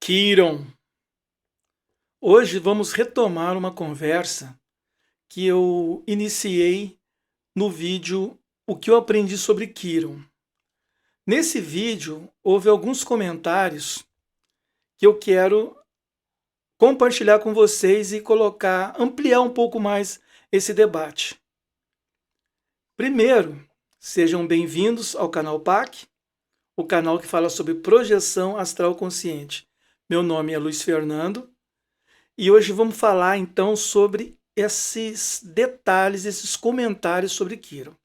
Kiron. Hoje vamos retomar uma conversa que eu iniciei no vídeo O que eu aprendi sobre Kiron. Nesse vídeo houve alguns comentários que eu quero compartilhar com vocês e ampliar um pouco mais esse debate. Primeiro, sejam bem-vindos ao canal PAC, o canal que fala sobre projeção astral consciente. Meu nome é Luiz Fernando. E hoje vamos falar então sobre esses detalhes, esses comentários sobre Kiron.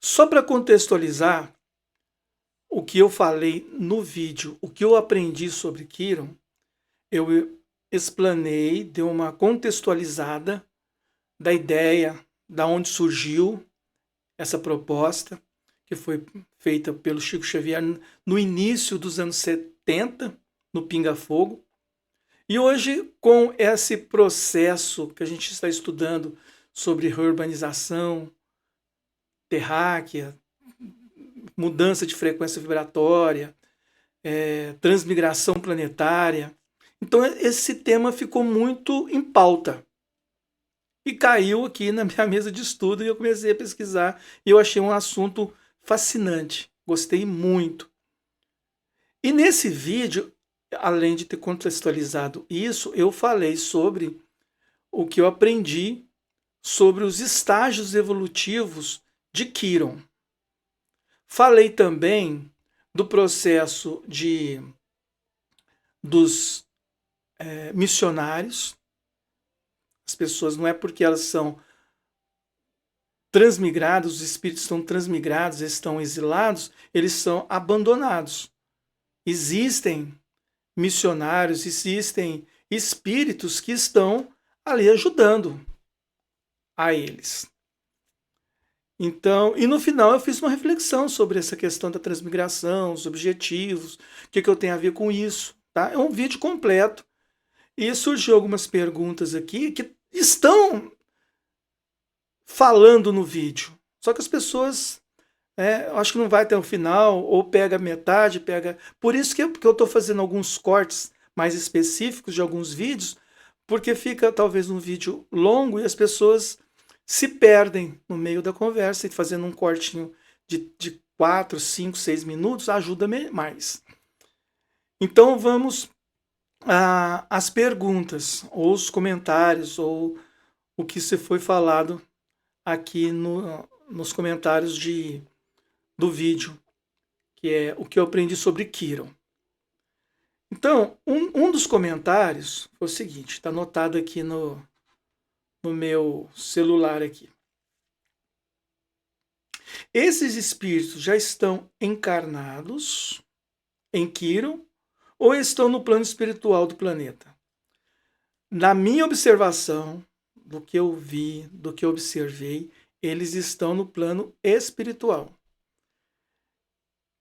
Só para contextualizar o que eu falei no vídeo, o que eu aprendi sobre Kiron, eu explanei, dei uma contextualizada da ideia, da onde surgiu essa proposta, que foi feita pelo Chico Xavier no início dos anos 70, no Pinga Fogo. E hoje, com esse processo que a gente está estudando sobre reurbanização terráquea, mudança de frequência vibratória, transmigração planetária, então esse tema ficou muito em pauta. E caiu aqui na minha mesa de estudo e eu comecei a pesquisar e eu achei um assunto fascinante. Gostei muito. E nesse vídeo, além de ter contextualizado isso, eu falei sobre o que eu aprendi sobre os estágios evolutivos de Kiron. Falei também do processo dos missionários. As pessoas, não é porque elas são transmigradas, os espíritos estão transmigrados, estão exilados, eles são abandonados. Existem missionários, existem espíritos que estão ali ajudando a eles. Então, e no final eu fiz uma reflexão sobre essa questão da transmigração, os objetivos, o que eu tenho a ver com isso. Tá? É um vídeo completo. E surgiu algumas perguntas aqui que estão falando no vídeo. Só que as pessoas, acho que não vai até o final, ou pega metade, pega... Por isso que eu estou fazendo alguns cortes mais específicos de alguns vídeos, porque fica talvez um vídeo longo e as pessoas se perdem no meio da conversa, e fazendo um cortinho de 4, 5, 6 minutos ajuda mais. Então vamos às perguntas, ou os comentários, ou o que se foi falado aqui nos comentários do vídeo, que é o que eu aprendi sobre Kiron. Então, um dos comentários foi o seguinte, está anotado aqui no meu celular aqui. Esses espíritos já estão encarnados em Kiron ou estão no plano espiritual do planeta? Na minha observação, do que eu vi, do que eu observei, eles estão no plano espiritual.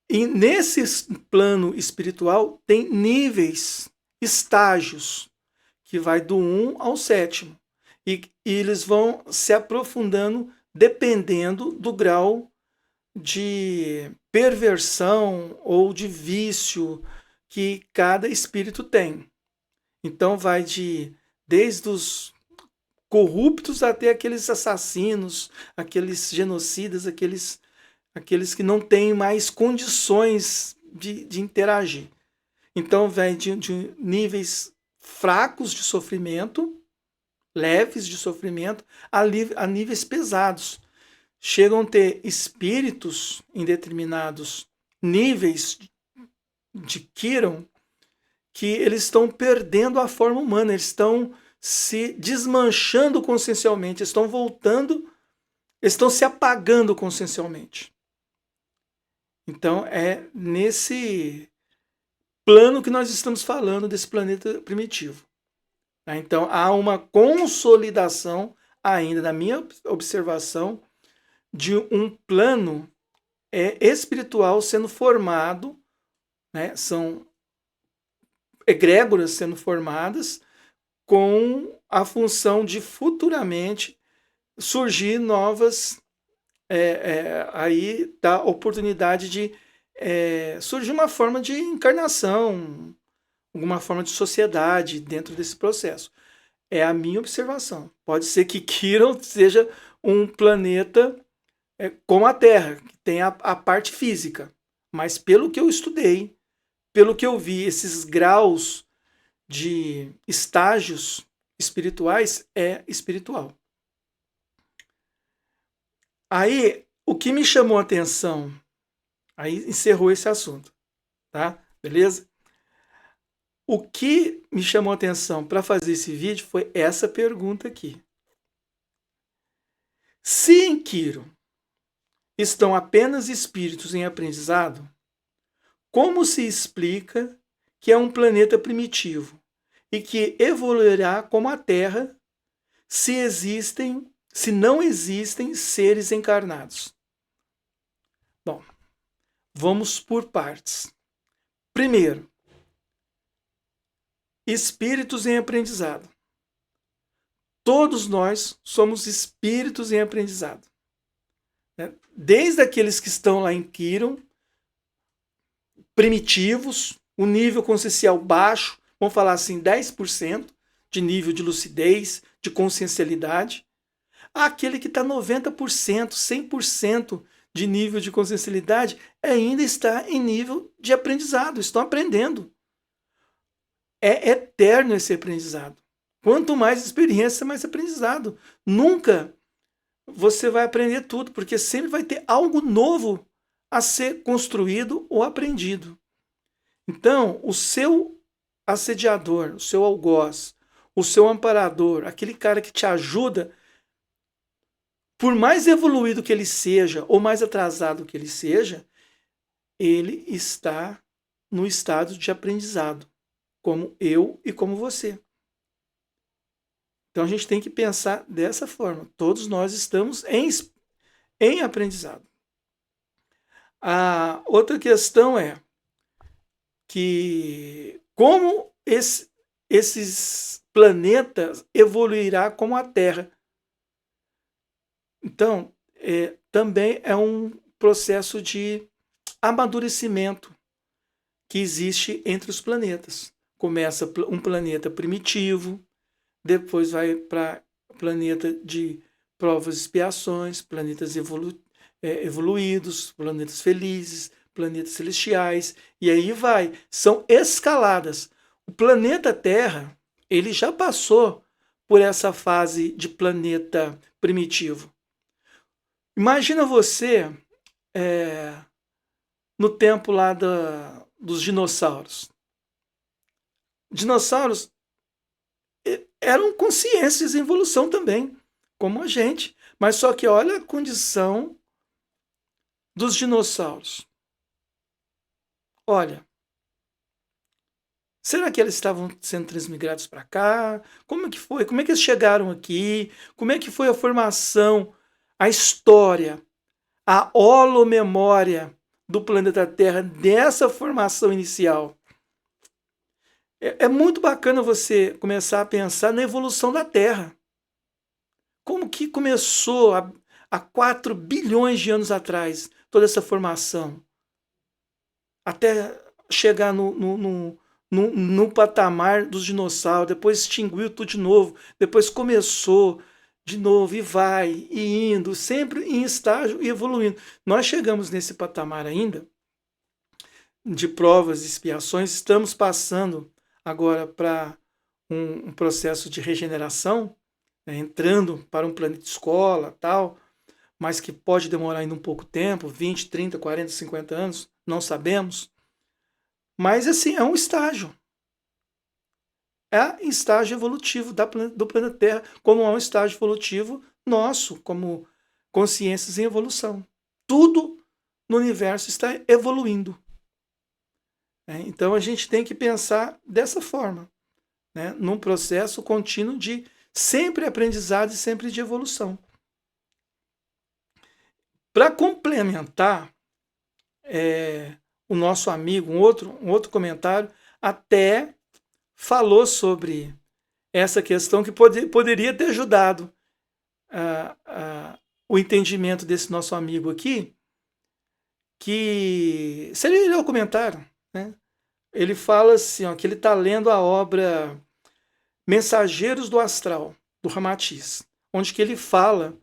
E nesse plano espiritual tem níveis, estágios, que vai do 1 ao 7º. E eles vão se aprofundando dependendo do grau de perversão ou de vício que cada espírito tem. Então vai desde os corruptos até aqueles assassinos, aqueles genocidas, aqueles que não têm mais condições de interagir. Então vem de níveis fracos de sofrimento, leves de sofrimento, a níveis pesados. Chegam a ter espíritos em determinados níveis de Kiron que eles estão perdendo a forma humana, eles estão se desmanchando consciencialmente, estão voltando, estão se apagando consciencialmente. Então é nesse plano que nós estamos falando desse planeta primitivo. Então há uma consolidação ainda, na minha observação, de um plano espiritual sendo formado, né? São egrégoras sendo formadas com a função de futuramente surgir novas, aí dá oportunidade de surgir uma forma de encarnação, alguma forma de sociedade dentro desse processo. É a minha observação. Pode ser que Quiron seja um planeta como a Terra, que tem a parte física. Mas pelo que eu estudei, pelo que eu vi, esses graus de estágios espirituais é espiritual. Aí, o que me chamou a atenção, aí encerrou esse assunto, tá? Beleza? O que me chamou a atenção para fazer esse vídeo foi essa pergunta aqui. Se em Quiron estão apenas espíritos em aprendizado, como se explica que é um planeta primitivo e que evoluirá como a Terra se não existem seres encarnados? Bom, vamos por partes. Primeiro, espíritos em aprendizado. Todos nós somos espíritos em aprendizado. Desde aqueles que estão lá em Quiron, primitivos, o nível consciencial baixo, vamos falar assim, 10% de nível de lucidez, de consciencialidade, aquele que está 90%, 100% de nível de consciencialidade, ainda está em nível de aprendizado, estão aprendendo. É eterno esse aprendizado. Quanto mais experiência, mais aprendizado. Nunca você vai aprender tudo, porque sempre vai ter algo novo a ser construído ou aprendido. Então, o seu assediador, o seu algoz, o seu amparador, aquele cara que te ajuda, por mais evoluído que ele seja, ou mais atrasado que ele seja, ele está no estado de aprendizado, como eu e como você. Então a gente tem que pensar dessa forma. Todos nós estamos em aprendizado. A outra questão é que como esses planetas evoluirá como a Terra. Então, também é um processo de amadurecimento que existe entre os planetas. Começa um planeta primitivo, depois vai para planeta de provas e expiações, planetas evoluídos, planetas felizes, planetas celestiais, e aí vai. São escaladas. O planeta Terra, ele já passou por essa fase de planeta primitivo. Imagina você no tempo lá dos dinossauros. Dinossauros eram consciências em evolução também, como a gente. Mas só que olha a condição dos dinossauros. Olha, será que eles estavam sendo transmigrados para cá? Como é que foi? Como é que eles chegaram aqui? Como é que foi a formação, a história, a holomemória do planeta Terra dessa formação inicial? É muito bacana você começar a pensar na evolução da Terra. Como que começou há 4 bilhões de anos atrás toda essa formação? Até chegar no patamar dos dinossauros, depois extinguiu tudo de novo, depois começou de novo e vai, e indo, sempre em estágio e evoluindo. Nós chegamos nesse patamar ainda de provas e expiações, estamos passando agora para um processo de regeneração, né, entrando para um planeta escola, tal, mas que pode demorar ainda um pouco tempo, 20, 30, 40, 50 anos, não sabemos. Mas assim, é um estágio. É estágio evolutivo do planeta Terra, como é um estágio evolutivo nosso, como consciências em evolução. Tudo no universo está evoluindo. Então a gente tem que pensar dessa forma, né? Num processo contínuo de sempre aprendizado e sempre de evolução. Para complementar, o nosso amigo, um outro comentário, até falou sobre essa questão que poderia ter ajudado o entendimento desse nosso amigo aqui, que seria o comentário, né? ele fala assim, ó, que ele está lendo a obra Mensageiros do Astral, do Ramatiz, onde que ele fala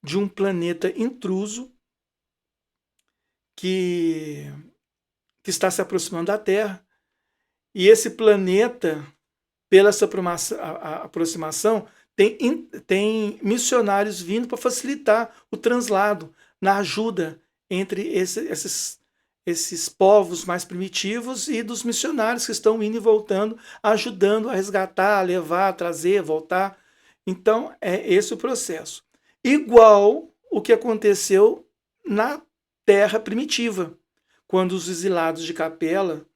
de um planeta intruso que, que está se aproximando da Terra, e esse planeta, pela essa aproximação, tem missionários vindo para facilitar o translado, na ajuda entre esses povos mais primitivos e dos missionários que estão indo e voltando, ajudando a resgatar, a levar, a trazer, voltar. Então, é esse o processo. Igual o que aconteceu na Terra primitiva, quando os exilados de Capela,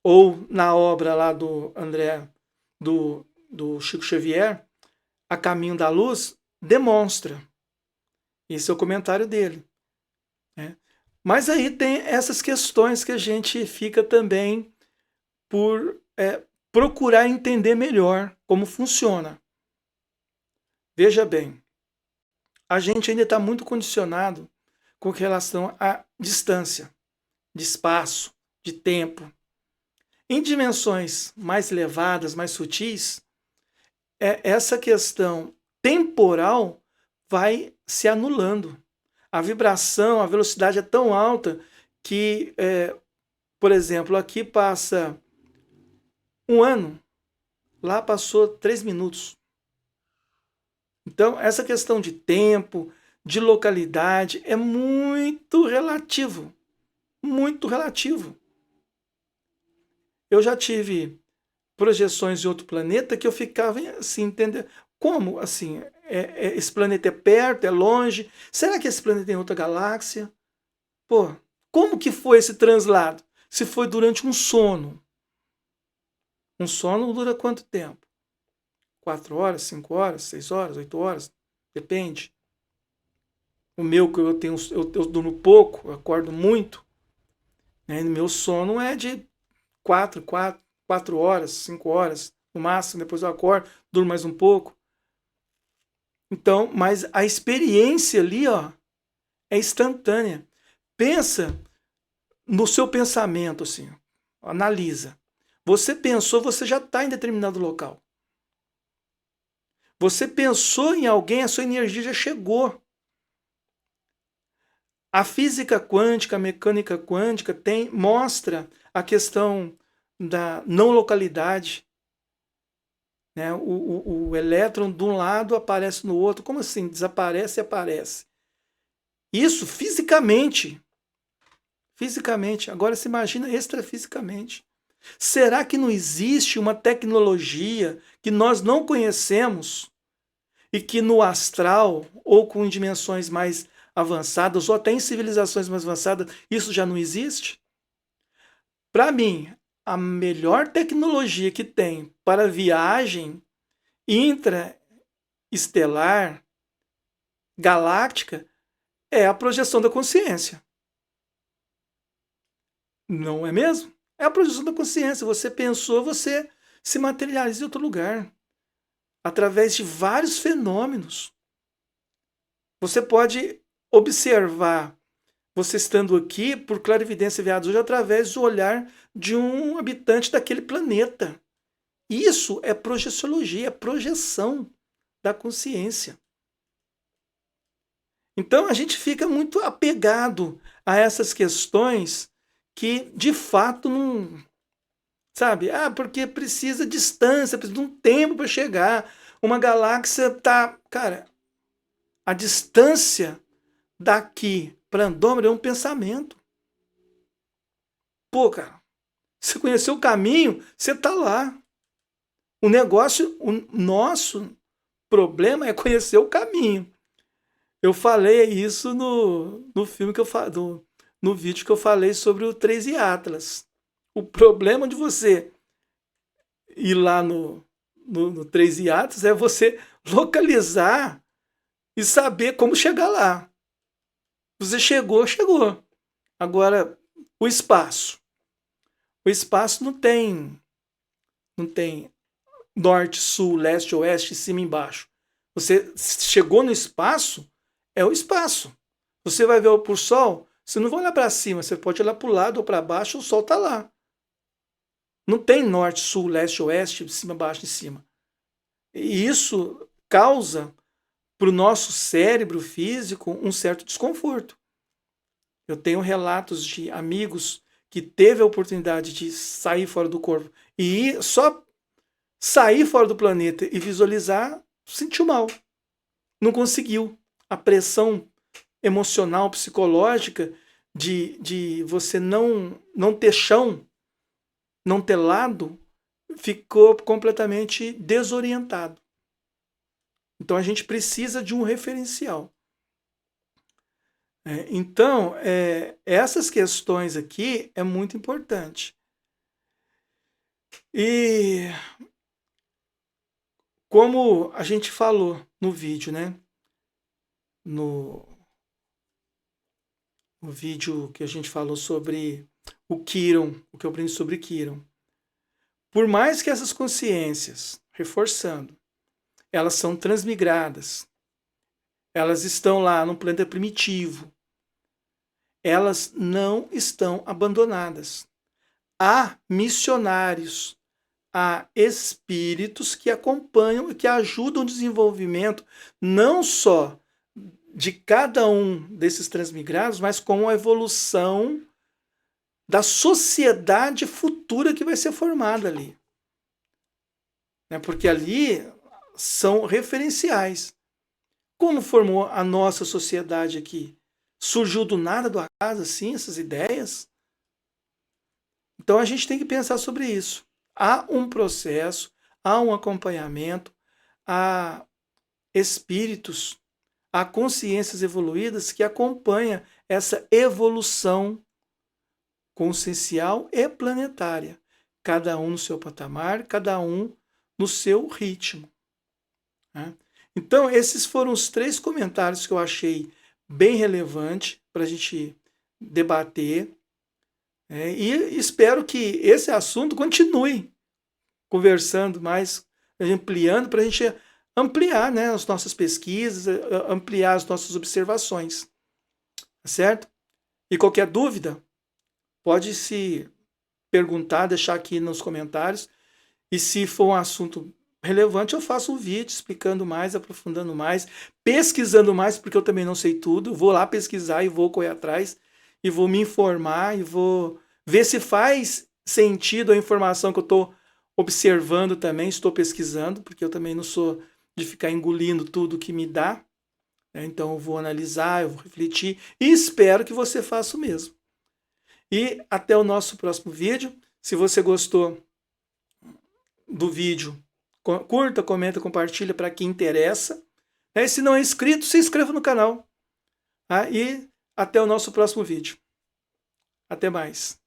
ou na obra lá do André, do Chico Xavier, A Caminho da Luz, demonstra. Esse é o comentário dele. Né? Mas aí tem essas questões que a gente fica também por procurar entender melhor como funciona. Veja bem, a gente ainda está muito condicionado com relação à distância, de espaço, de tempo. Em dimensões mais elevadas, mais sutis, essa questão temporal vai se anulando. A vibração, a velocidade é tão alta que, por exemplo, aqui passa 1 ano, lá passou 3 minutos. Então, essa questão de tempo, de localidade, é muito relativo. Muito relativo. Eu já tive projeções de outro planeta que eu ficava assim, entendendo. Como assim? Esse planeta é perto, é longe? Será que esse planeta tem outra galáxia? Pô, como que foi esse translado? Se foi durante um sono. Um sono dura quanto tempo? 4 horas, 5 horas, 6 horas, 8 horas? Depende. O meu, que eu durmo pouco, eu acordo muito. Né? E meu sono é de 4 horas, 5 horas, no máximo, depois eu acordo, durmo mais um pouco. Então, mas a experiência ali, ó, é instantânea. Pensa no seu pensamento, assim, analisa. Você pensou, você já está em determinado local. Você pensou em alguém, a sua energia já chegou. A física quântica, a mecânica quântica mostra a questão da não localidade. Né? O elétron de um lado aparece no outro. Como assim? Desaparece e aparece. Isso fisicamente. Fisicamente. Agora se imagina extrafisicamente. Será que não existe uma tecnologia que nós não conhecemos e que no astral ou com dimensões mais avançadas ou até em civilizações mais avançadas isso já não existe? Para mim, a melhor tecnologia que tem para viagem intraestelar, galáctica, é a projeção da consciência. Não é mesmo? É a projeção da consciência. Você pensou, você se materializa em outro lugar. Através de vários fenômenos. Você pode observar, você estando aqui, por clarividência viados hoje, através do olhar de um habitante daquele planeta. Isso é projeciologia, é projeção da consciência. Então a gente fica muito apegado a essas questões que de fato não. Sabe? Porque precisa de distância, precisa de um tempo para chegar. Uma galáxia tá. Cara, a distância daqui para Andrômeda é um pensamento. Pô, cara, você conheceu o caminho, você tá lá. O nosso problema é conhecer o caminho. Eu falei isso no filme que eu no vídeo que eu falei sobre o 13 Atlas. O problema de você ir lá no 13 Atlas é você localizar e saber como chegar lá. Você chegou, chegou. Agora, o espaço. O espaço não tem norte, sul, leste, oeste, cima e embaixo. Você chegou no espaço, é o espaço. Você vai ver o pôr sol, você não vai olhar para cima, você pode olhar para o lado ou para baixo, o sol está lá. Não tem norte, sul, leste, oeste, cima, baixo e cima. E isso causa para o nosso cérebro físico um certo desconforto. Eu tenho relatos de amigos que teve a oportunidade de sair fora do corpo e só sair fora do planeta e visualizar, sentiu mal. Não conseguiu. A pressão emocional, psicológica de você não ter chão, não ter lado, ficou completamente desorientado. Então a gente precisa de um referencial. Então, essas questões aqui é muito importante. E como a gente falou no vídeo, né? No vídeo que a gente falou sobre o Quiron, o que eu aprendi sobre Quiron. Por mais que essas consciências, reforçando, elas são transmigradas, elas estão lá no planeta primitivo, elas não estão abandonadas. Há missionários, há espíritos que acompanham e que ajudam o desenvolvimento não só de cada um desses transmigrados, mas com a evolução da sociedade futura que vai ser formada ali. Porque ali são referenciais. Como formou a nossa sociedade aqui? Surgiu do nada, do acaso, assim, essas ideias? Então a gente tem que pensar sobre isso. Há um processo, há um acompanhamento, há espíritos, há consciências evoluídas que acompanham essa evolução consciencial e planetária. Cada um no seu patamar, cada um no seu ritmo. Então, esses foram os 3 comentários que eu achei bem relevante para a gente debater. E espero que esse assunto continue conversando mais, ampliando, para a gente ampliar, né, as nossas pesquisas, ampliar as nossas observações. Tá certo? E qualquer dúvida, pode se perguntar, deixar aqui nos comentários. E se for um assunto relevante, eu faço um vídeo explicando mais, aprofundando mais, pesquisando mais, porque eu também não sei tudo. Vou lá pesquisar e vou correr atrás, e vou me informar, e vou ver se faz sentido a informação que eu estou observando também, estou pesquisando, porque eu também não sou de ficar engolindo tudo que me dá. Então eu vou analisar, eu vou refletir, e espero que você faça o mesmo. E até o nosso próximo vídeo. Se você gostou do vídeo, curta, comenta, compartilha para quem interessa. Se não é inscrito, se inscreva no canal. E até o nosso próximo vídeo. Até mais.